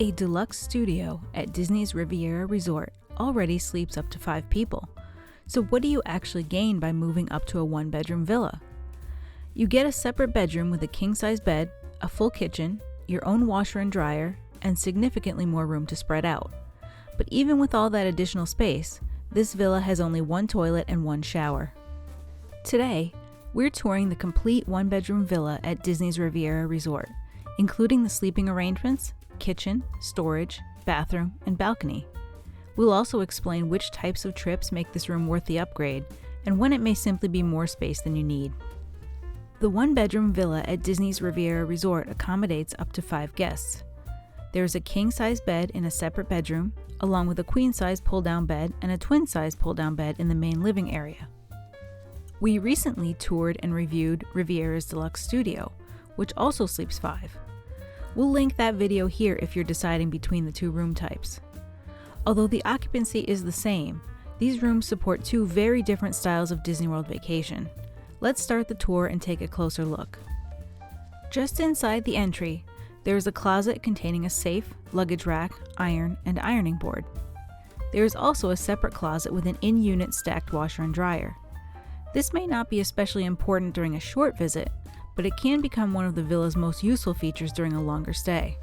A deluxe studio at Disney's Riviera Resort already sleeps up to 5 people. So what do you actually gain by moving up to a one-bedroom villa? You get a separate bedroom with a king-size bed, a full kitchen, your own washer and dryer, and significantly more room to spread out. But even with all that additional space, this villa has only one toilet and one shower. Today, we're touring the complete one-bedroom villa at Disney's Riviera Resort, including the sleeping arrangements, kitchen, storage, bathroom, and balcony. We'll also explain which types of trips make this room worth the upgrade, and when it may simply be more space than you need. The one-bedroom villa at Disney's Riviera Resort accommodates up to 5 guests. There's a king-size bed in a separate bedroom, along with a queen-size pull-down bed and a twin-size pull-down bed in the main living area. We recently toured and reviewed Riviera's Deluxe Studio, which also sleeps 5. We'll link that video here if you're deciding between the 2 room types. Although the occupancy is the same, these rooms support 2 very different styles of Disney World vacation. Let's start the tour and take a closer look. Just inside the entry, there is a closet containing a safe, luggage rack, iron, and ironing board. There is also a separate closet with an in-unit stacked washer and dryer. This may not be especially important during a short visit, but it can become one of the villa's most useful features during a longer stay.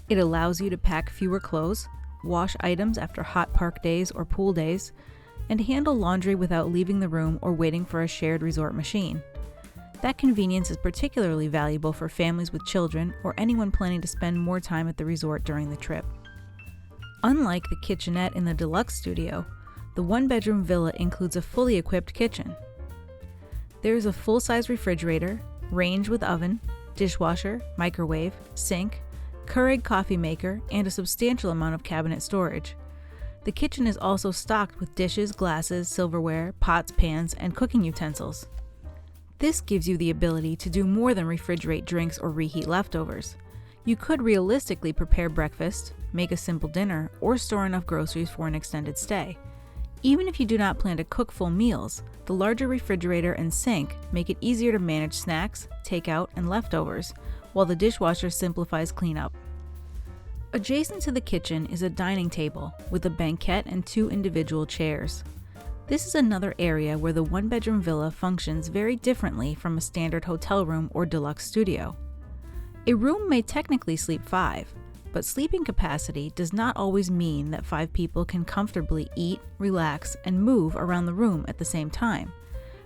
It allows you to pack fewer clothes, wash items after hot park days or pool days, and handle laundry without leaving the room or waiting for a shared resort machine. That convenience is particularly valuable for families with children or anyone planning to spend more time at the resort during the trip. Unlike the kitchenette in the Deluxe Studio, the one-bedroom villa includes a fully equipped kitchen. There is a full-size refrigerator, range with oven, dishwasher, microwave, sink, Keurig coffee maker, and a substantial amount of cabinet storage. The kitchen is also stocked with dishes, glasses, silverware, pots, pans, and cooking utensils. This gives you the ability to do more than refrigerate drinks or reheat leftovers. You could realistically prepare breakfast, make a simple dinner, or store enough groceries for an extended stay. Even if you do not plan to cook full meals, the larger refrigerator and sink make it easier to manage snacks, takeout, and leftovers, while the dishwasher simplifies cleanup. Adjacent to the kitchen is a dining table with a banquette and 2 individual chairs. This is another area where the one-bedroom villa functions very differently from a standard hotel room or deluxe studio. A room may technically sleep 5, but sleeping capacity does not always mean that 5 people can comfortably eat, relax, and move around the room at the same time.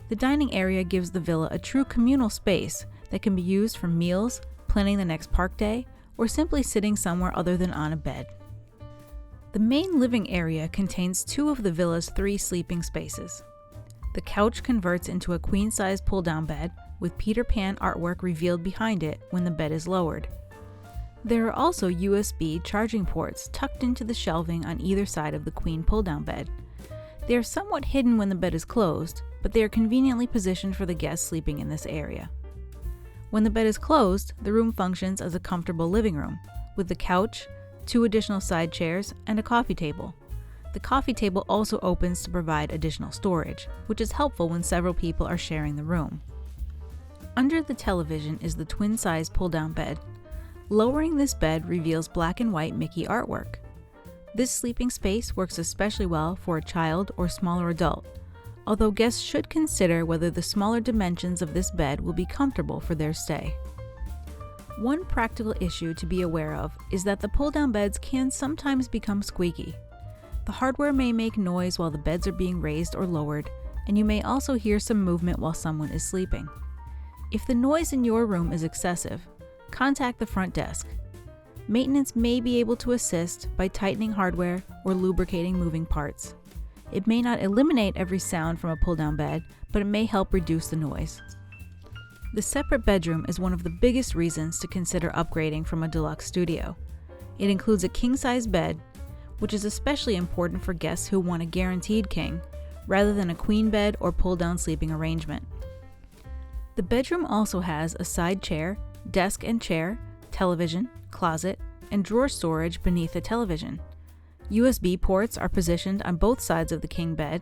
The dining area gives the villa a true communal space that can be used for meals, planning the next park day, or simply sitting somewhere other than on a bed. The main living area contains 2 of the villa's 3 sleeping spaces. The couch converts into a queen-size pull-down bed with Peter Pan artwork revealed behind it when the bed is lowered. There are also USB charging ports tucked into the shelving on either side of the queen pull-down bed. They are somewhat hidden when the bed is closed, but they are conveniently positioned for the guests sleeping in this area. When the bed is closed, the room functions as a comfortable living room, with the couch, 2 additional side chairs, and a coffee table. The coffee table also opens to provide additional storage, which is helpful when several people are sharing the room. Under the television is the twin-size pull-down bed. Lowering this bed reveals black and white Mickey artwork. This sleeping space works especially well for a child or smaller adult, although guests should consider whether the smaller dimensions of this bed will be comfortable for their stay. One practical issue to be aware of is that the pull-down beds can sometimes become squeaky. The hardware may make noise while the beds are being raised or lowered, and you may also hear some movement while someone is sleeping. If the noise in your room is excessive, contact the front desk. Maintenance may be able to assist by tightening hardware or lubricating moving parts. It may not eliminate every sound from a pull-down bed, but it may help reduce the noise. The separate bedroom is one of the biggest reasons to consider upgrading from a deluxe studio. It includes a king-size bed, which is especially important for guests who want a guaranteed king, rather than a queen bed or pull-down sleeping arrangement. The bedroom also has a side chair, desk and chair, television, closet, and drawer storage beneath the television. USB ports are positioned on both sides of the king bed,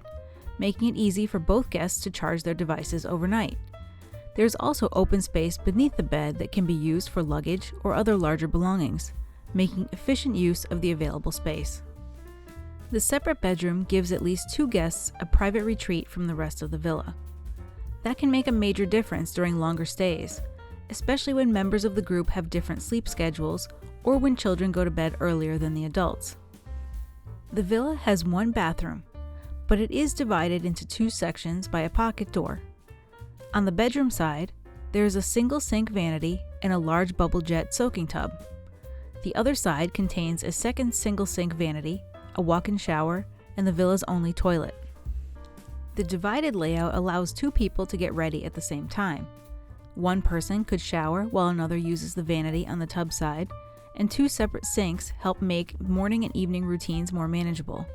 making it easy for both guests to charge their devices overnight. There's also open space beneath the bed that can be used for luggage or other larger belongings. making efficient use of the available space. The separate bedroom gives at least 2 guests a private retreat from the rest of the villa. That can make a major difference during longer stays, especially when members of the group have different sleep schedules or when children go to bed earlier than the adults. The villa has 1 bathroom, but it is divided into 2 sections by a pocket door. On the bedroom side, there is a single sink vanity and a large bubble jet soaking tub. The other side contains a second single sink vanity, a walk-in shower, and the villa's only toilet. The divided layout allows 2 people to get ready at the same time. One person could shower while another uses the vanity on the tub side, and 2 separate sinks help make morning and evening routines more manageable.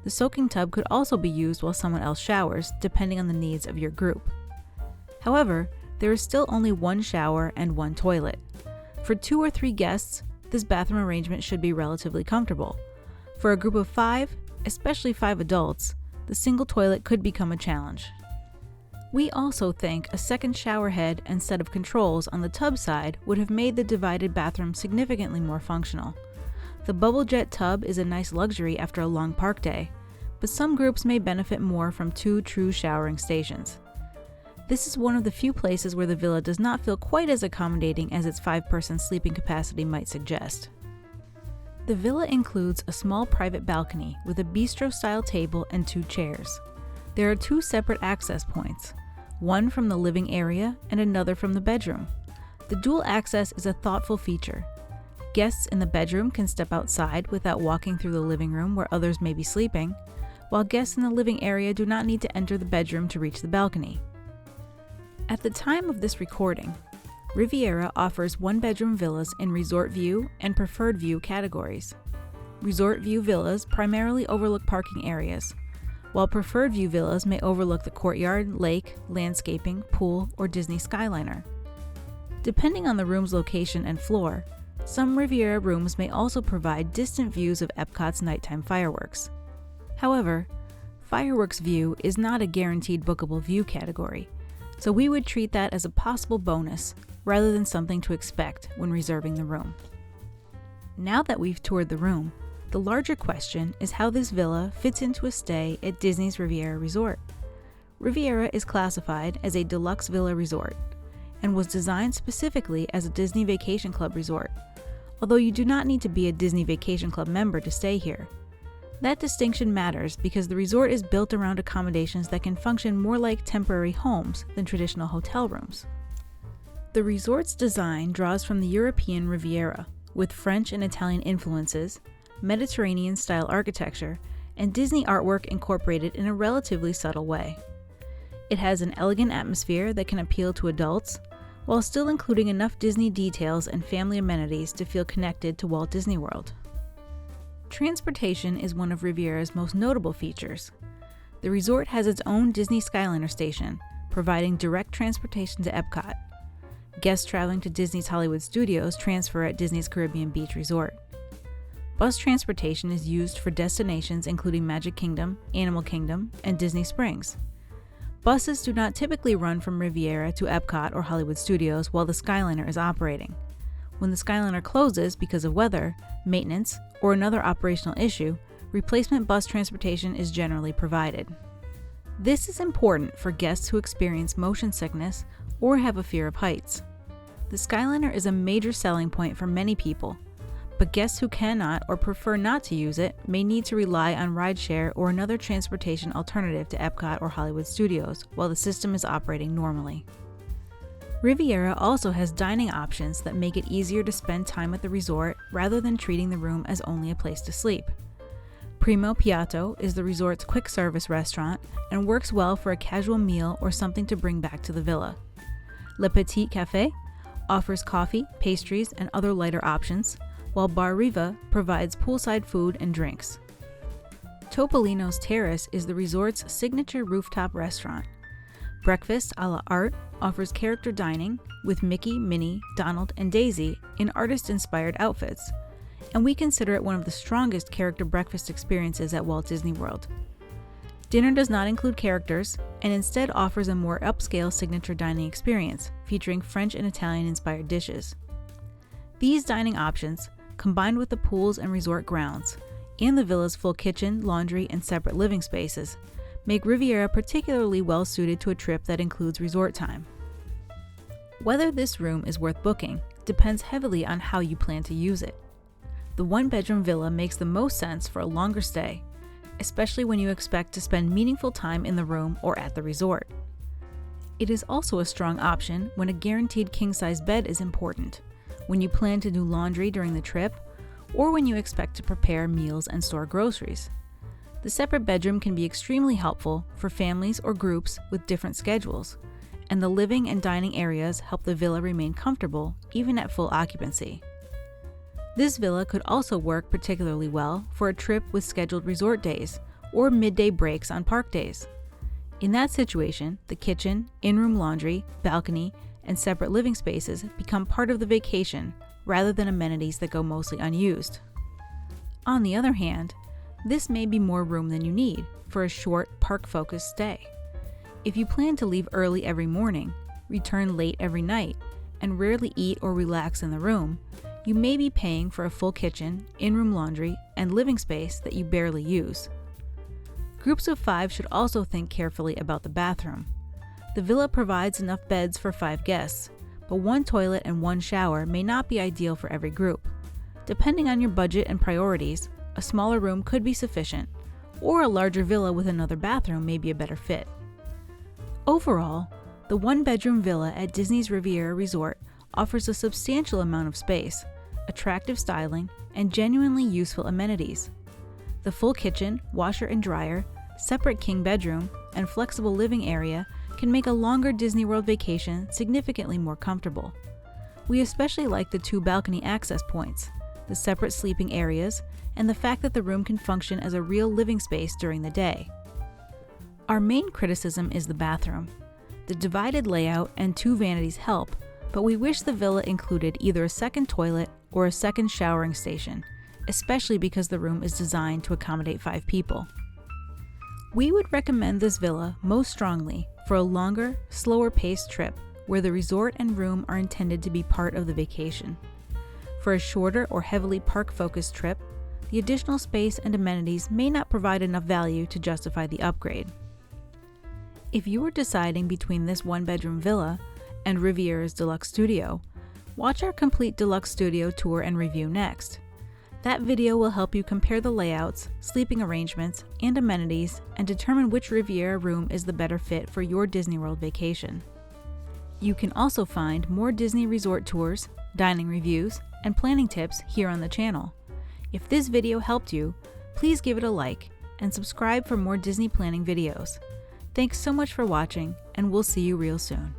The soaking tub could also be used while someone else showers, depending on the needs of your group. However, there is still only 1 shower and 1 toilet. For 2 or 3 guests, this bathroom arrangement should be relatively comfortable. For a group of 5, especially 5 adults, the single toilet could become a challenge. We also think a second shower head and set of controls on the tub side would have made the divided bathroom significantly more functional. The bubble jet tub is a nice luxury after a long park day, but some groups may benefit more from 2 true showering stations. This is one of the few places where the villa does not feel quite as accommodating as its 5-person sleeping capacity might suggest. The villa includes a small private balcony with a bistro-style table and 2 chairs. There are 2 separate access points, one from the living area and another from the bedroom. The dual access is a thoughtful feature. Guests in the bedroom can step outside without walking through the living room where others may be sleeping, while guests in the living area do not need to enter the bedroom to reach the balcony. At the time of this recording, Riviera offers 1-bedroom villas in Resort View and Preferred View categories. Resort View villas primarily overlook parking areas, while Preferred View villas may overlook the courtyard, lake, landscaping, pool, or Disney Skyliner. Depending on the room's location and floor, some Riviera rooms may also provide distant views of Epcot's nighttime fireworks. However, Fireworks View is not a guaranteed bookable view category, so we would treat that as a possible bonus rather than something to expect when reserving the room. Now that we've toured the room, the larger question is how this villa fits into a stay at Disney's Riviera Resort. Riviera is classified as a deluxe villa resort and was designed specifically as a Disney Vacation Club resort, although you do not need to be a Disney Vacation Club member to stay here. That distinction matters because the resort is built around accommodations that can function more like temporary homes than traditional hotel rooms. The resort's design draws from the European Riviera, with French and Italian influences, Mediterranean-style architecture, and Disney artwork incorporated in a relatively subtle way. It has an elegant atmosphere that can appeal to adults, while still including enough Disney details and family amenities to feel connected to Walt Disney World. Transportation is one of Riviera's most notable features. The resort has its own Disney Skyliner station, providing direct transportation to Epcot. Guests traveling to Disney's Hollywood Studios transfer at Disney's Caribbean Beach Resort. Bus transportation is used for destinations including Magic Kingdom, Animal Kingdom, and Disney Springs. Buses do not typically run from Riviera to Epcot or Hollywood Studios while the Skyliner is operating. When the Skyliner closes because of weather, maintenance, or another operational issue, replacement bus transportation is generally provided. This is important for guests who experience motion sickness or have a fear of heights. The Skyliner is a major selling point for many people, but guests who cannot or prefer not to use it may need to rely on rideshare or another transportation alternative to Epcot or Hollywood Studios while the system is operating normally. Riviera also has dining options that make it easier to spend time at the resort rather than treating the room as only a place to sleep. Primo Piatto is the resort's quick service restaurant and works well for a casual meal or something to bring back to the villa. Le Petit Café offers coffee, pastries, and other lighter options, while Bar Riva provides poolside food and drinks. Topolino's Terrace is the resort's signature rooftop restaurant. Breakfast a la Art offers character dining with Mickey, Minnie, Donald, and Daisy in artist-inspired outfits, and we consider it one of the strongest character breakfast experiences at Walt Disney World. Dinner does not include characters, and instead offers a more upscale signature dining experience, featuring French and Italian-inspired dishes. These dining options, combined with the pools and resort grounds, and the villa's full kitchen, laundry, and separate living spaces, make Riviera particularly well suited to a trip that includes resort time. Whether this room is worth booking depends heavily on how you plan to use it. The one-bedroom villa makes the most sense for a longer stay, especially when you expect to spend meaningful time in the room or at the resort. It is also a strong option when a guaranteed king-size bed is important, when you plan to do laundry during the trip, or when you expect to prepare meals and store groceries. The separate bedroom can be extremely helpful for families or groups with different schedules, and the living and dining areas help the villa remain comfortable even at full occupancy. This villa could also work particularly well for a trip with scheduled resort days or midday breaks on park days. In that situation, the kitchen, in-room laundry, balcony, and separate living spaces become part of the vacation rather than amenities that go mostly unused. On the other hand, this may be more room than you need for a short, park-focused stay. If you plan to leave early every morning, return late every night, and rarely eat or relax in the room, you may be paying for a full kitchen, in-room laundry, and living space that you barely use. Groups of 5 should also think carefully about the bathroom. The villa provides enough beds for 5 guests, but 1 toilet and 1 shower may not be ideal for every group. Depending on your budget and priorities, a smaller room could be sufficient, or a larger villa with another bathroom may be a better fit. Overall, the one-bedroom villa at Disney's Riviera Resort offers a substantial amount of space, attractive styling, and genuinely useful amenities. The full kitchen, washer and dryer, separate king bedroom, and flexible living area can make a longer Disney World vacation significantly more comfortable. We especially like the 2 balcony access points, the separate sleeping areas, and the fact that the room can function as a real living space during the day. Our main criticism is the bathroom. The divided layout and 2 vanities help, but we wish the villa included either a second toilet or a second showering station, especially because the room is designed to accommodate 5 people. We would recommend this villa most strongly for a longer, slower-paced trip where the resort and room are intended to be part of the vacation. For a shorter or heavily park-focused trip, the additional space and amenities may not provide enough value to justify the upgrade. If you are deciding between this one-bedroom villa and Riviera's Deluxe Studio, watch our complete Deluxe Studio tour and review next. That video will help you compare the layouts, sleeping arrangements, and amenities and determine which Riviera room is the better fit for your Disney World vacation. You can also find more Disney resort tours, dining reviews, and planning tips here on the channel. If this video helped you, please give it a like and subscribe for more Disney planning videos. Thanks so much for watching, and we'll see you real soon.